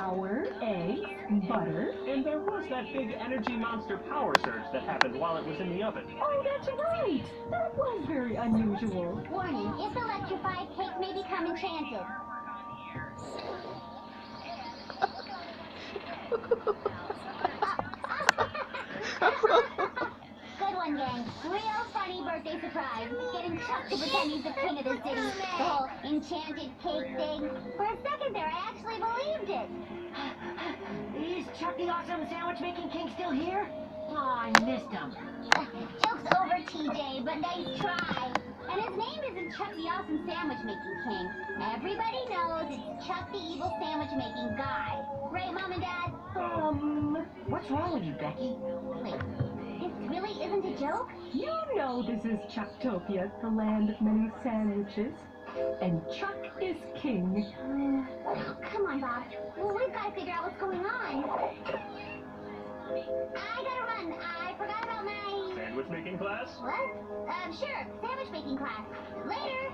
flour, eggs, butter. And there was that big energy monster power surge that happened while it was in the oven. Oh, that's right. That was very unusual. Warning, if electrified, cake may become enchanted. Good one, gang. Real funny birthday surprise. Getting Chuck to pretend he's the king of the city. The whole enchanted cake thing. For a second there, I actually believed it. Is Chuck the awesome sandwich-making king still here? Oh, I missed him. Joke's over, TJ, but nice try. And his name isn't Chuck the awesome sandwich-making king. Everybody knows it's Chuck the evil sandwich-making guy. Right, Mom and Dad? What's wrong with you, Becky? Wait, this really isn't a joke? You know this is Chucktopia, the land of many sandwiches. And Chuck is king. Oh, come on, Bob. Well, we've got to figure out what's going on. I gotta run. I forgot about my... Sandwich making class? What? Sure. Sandwich making class. Later.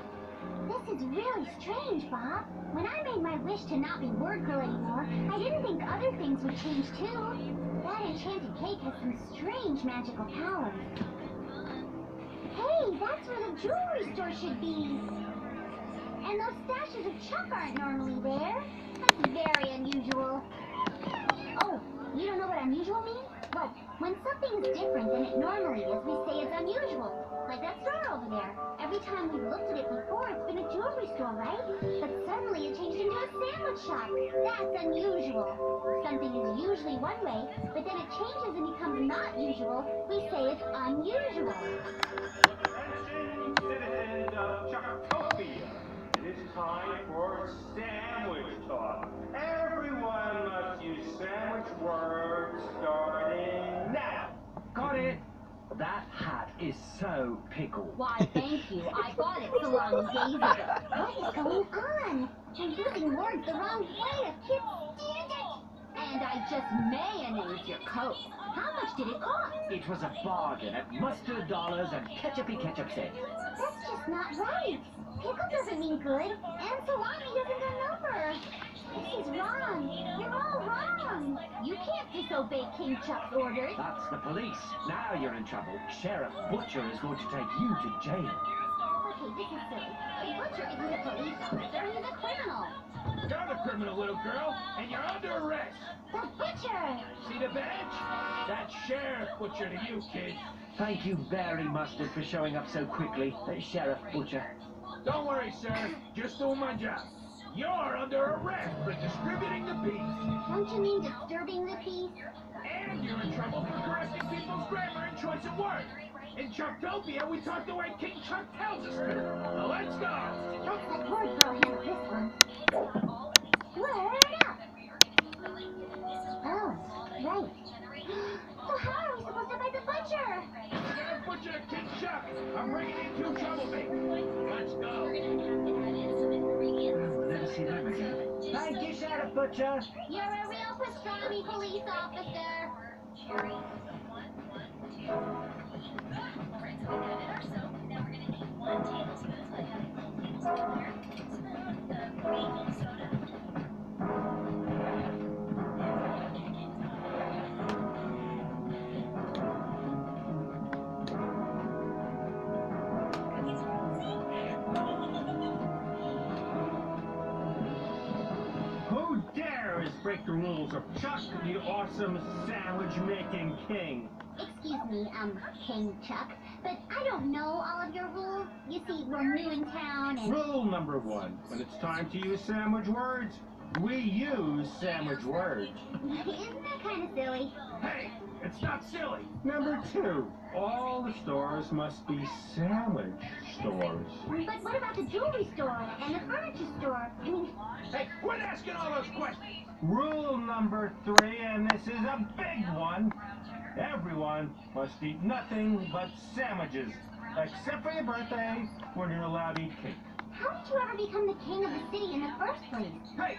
This is really strange, Bob. When I made my wish to not be Wordgirl anymore, I didn't think other things would change too. That enchanted cake has some strange magical powers. Hey, that's where the jewelry store should be. And those stashes of Chuck aren't normally there. That's very unusual. Oh, you don't know what unusual means? Well, when something's different than it normally is, we say it's unusual. Like that store over there. Every time we've looked at it before, it's been a jewelry store, right? But suddenly it changed into a sandwich shop. That's unusual. Something is usually one way, but then it changes and becomes not usual. We say it's unusual. Attention, citizens of Chucktopia. It is time for sandwich talk. Everyone must use sandwich words starting now. Got it. That hat is so pickle. Why, thank you. I bought it so long days ago. What is going on? You're using words the wrong way. A kid stand it. And I just mayonnaise your coat. How much did it cost? It was a bargain at mustard dollars and ketchupy ketchup cents. That's just not right. Pickle doesn't mean good, and salami doesn't go number. This is wrong. You're all wrong. You can't disobey King Chuck's orders. That's the police. Now you're in trouble. Sheriff Butcher is going to take you to jail. Okay, this is silly. The butcher isn't a police officer, he's a criminal. You're the criminal, little girl, and you're under arrest. The butcher! See the badge? That's Sheriff Butcher to you, kid. Thank you very much for showing up so quickly, Sheriff Butcher. Don't worry, sir. Just doing my job. You're under arrest for distributing the peace. Don't you mean disturbing the peace? And you're in trouble for correcting people's grammar and choice of words. In Chucktopia, we talk the way King Chuck tells us to. Now let's go. Let's let Wordgirl handle this one. Word up! Oh, right. So how are we supposed to fight the butcher? Sheriff Butcher, King Chuck, I'm bringing in two troublemakers. Let's go. We'll never see them again. Thank you, Sheriff Butcher. You're a real pastrami police officer. Who dares break the rules of Chuck, the awesome sandwich-making king? Excuse me, King Chuck, but I don't know all of your rules. You see, we're new in town and... Rule number 1. When it's time to use sandwich words, we use sandwich words. Isn't that kind of silly? Hey, it's not silly. Number 2. All the stores must be sandwich stores. But what about the jewelry store and the furniture store? I mean... Hey, quit asking all those questions. Rule number 3, and this is a big one. Everyone must eat nothing but sandwiches, except for your birthday, when you're allowed to eat cake. How did you ever become the king of the city in the first place? Hey,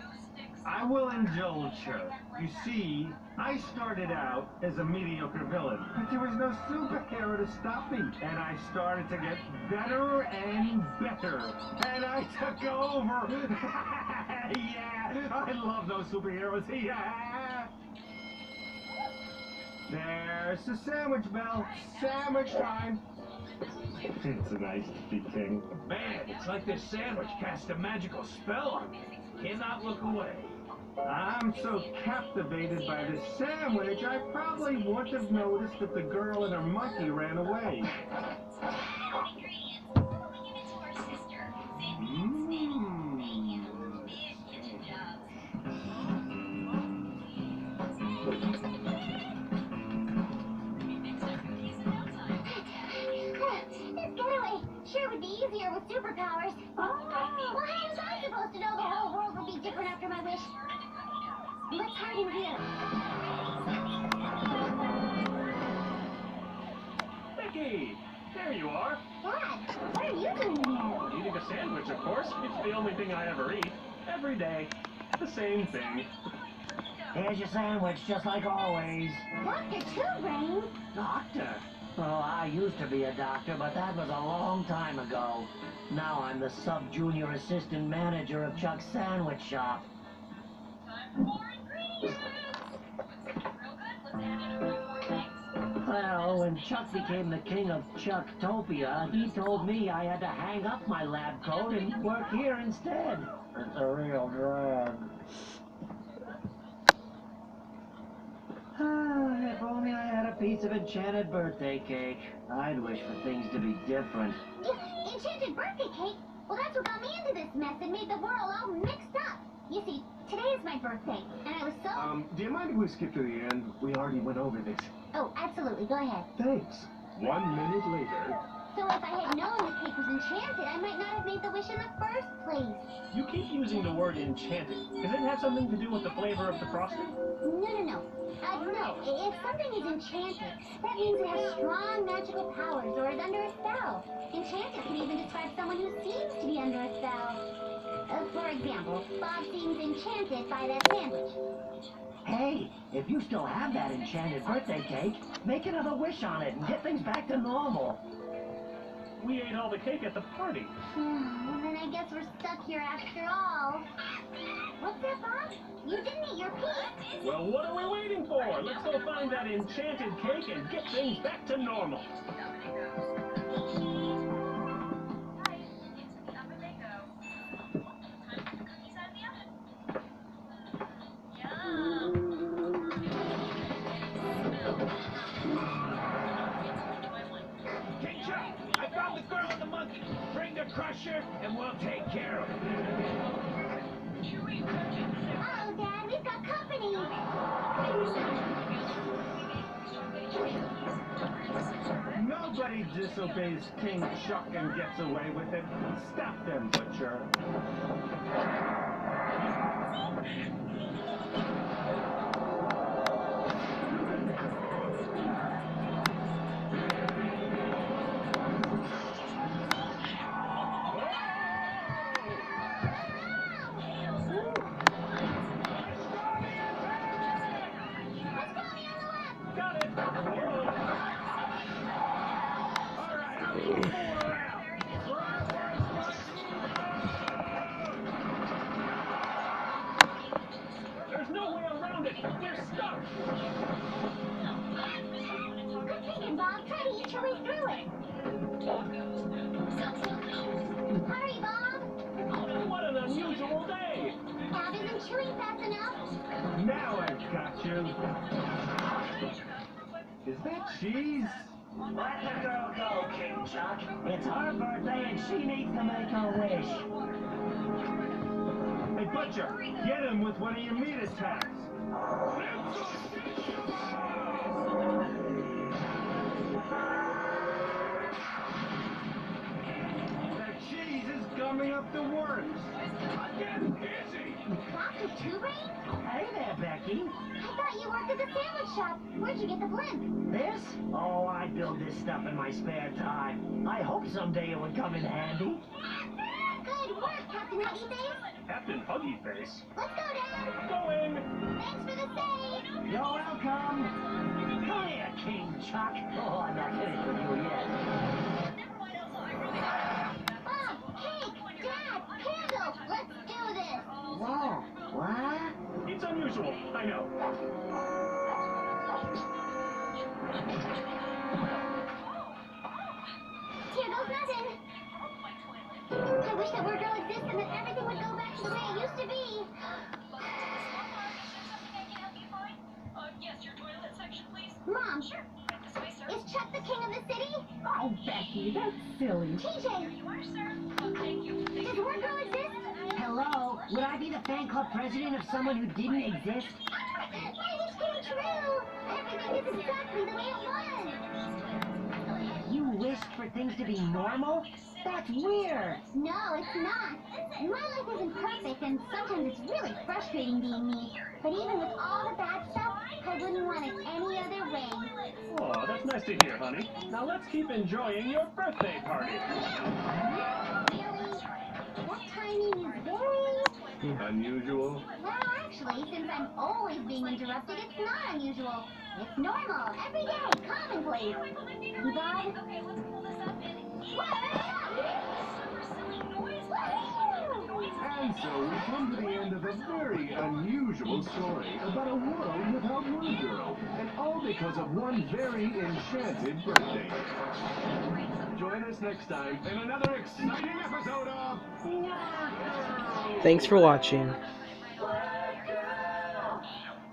I will indulge her. You see, I started out as a mediocre villain, but there was no superhero to stop me. And I started to get better and better. And I took over. Yeah. I love those superheroes. Yeah. There's the sandwich bell. Sandwich time. It's nice to be king. Man, it's like this sandwich cast a magical spell on me. Cannot look away. I'm so captivated by this sandwich, I probably wouldn't have noticed if the girl and her monkey ran away. This getaway sure would be easier with superpowers. Well, how was I supposed to know the whole world would be different after my wish? Let's hide in here. Becky, there you are. Dad, what are you doing here? Eating a sandwich, of course. It's the only thing I ever eat. Every day. The same thing. Here's your sandwich, just like always. Dr. Two Brains? Doctor? Oh, I used to be a doctor, but that was a long time ago. Now I'm the sub-junior assistant manager of Chuck's sandwich shop. Well, when Chuck became the king of Chucktopia, he told me I had to hang up my lab coat and work here instead. It's a real drag. If only I had a piece of enchanted birthday cake. I'd wish for things to be different. Enchanted birthday cake? Well, that's what got me into this mess and made the world all mixed up. You see, today is my birthday, and I was so... Do you mind if we skip to the end? We already went over this. Oh, absolutely. Go ahead. Thanks. 1 minute later. So if I had known the cake was enchanted, I might not have made the wish in the first place. You keep using the word enchanted. Does it have something to do with the flavor of the frosting? No. No. If something is enchanted, that means it has strong magical powers or is under a spell. Enchanted can even describe someone who seems to be under a spell. For example, Bob seems enchanted by that sandwich. Hey, if you still have that enchanted birthday cake, make another wish on it and get things back to normal. We ate all the cake at the party. Well, then I guess we're stuck here after all. What's that, Bob? You didn't eat your piece. Well, what are we waiting for? Let's go find that enchanted cake and get things back to normal. Hey, Chuck, I found the girl and the monkey. Bring the crusher and we'll take care of it. Uh-oh, Dad, we've got company. Nobody disobeys King Chuck and gets away with it. Stop them, Butcher. Got it. All right, I'm going to pull around. There's no way around it. We're stuck. Good thinking, Bob. Try to eat your way through it. Hurry, Bob. What an unusual day. Bob isn't chewing fast enough. Now I've got you. Is that cheese? Let the girl go, King Chuck. It's her birthday and she needs to make her wish. Hey, Butcher, get him with one of your meat attacks. That cheese is gumming up the works. Get busy. Dr. Two Brains? Hey there, Becky. I thought you worked at the sandwich shop. Where'd you get the blimp? This? Oh, I build this stuff in my spare time. I hope someday it would come in handy. Good work, Captain Huggy Face. Captain Huggy Face. Let's go, Dad. Going. Thanks for the save. You're welcome. Come here, King Chuck. Oh, I'm not finished with you yet. Bob, cake, Dad, candle. Let's do this. Whoa, what? unusual, I know. Here goes nothing. I wish that Wordgirl existed and that everything would go back to the way it used to be. Yes, your toilet section, please. Mom, Sure. Right this way, sir. is Chuck the king of the city? Oh, Becky, that's silly. TJ, You are, sir. Thank you. does Wordgirl exist? Hello? Would I be the fan club president of someone who didn't exist? It's getting true. Everything is exactly the way it was. You wished for things to be normal? That's weird. No, it's not. My life isn't perfect, and sometimes it's really frustrating being me. But even with all the bad stuff, I wouldn't want it any other way. Oh, that's nice to hear, honey. Now let's keep enjoying your birthday party. Really? That timing is very... Unusual? Well, actually, since I'm always being interrupted, it's not unusual. It's normal, everyday, commonplace. You Bob? Okay, let's pull this up and... Super silly noise. And so we come to the end of a very unusual story about a world without Wordgirl, and all because of one very enchanted birthday. Join us next time in another exciting episode of Wordgirl! Thanks for watching.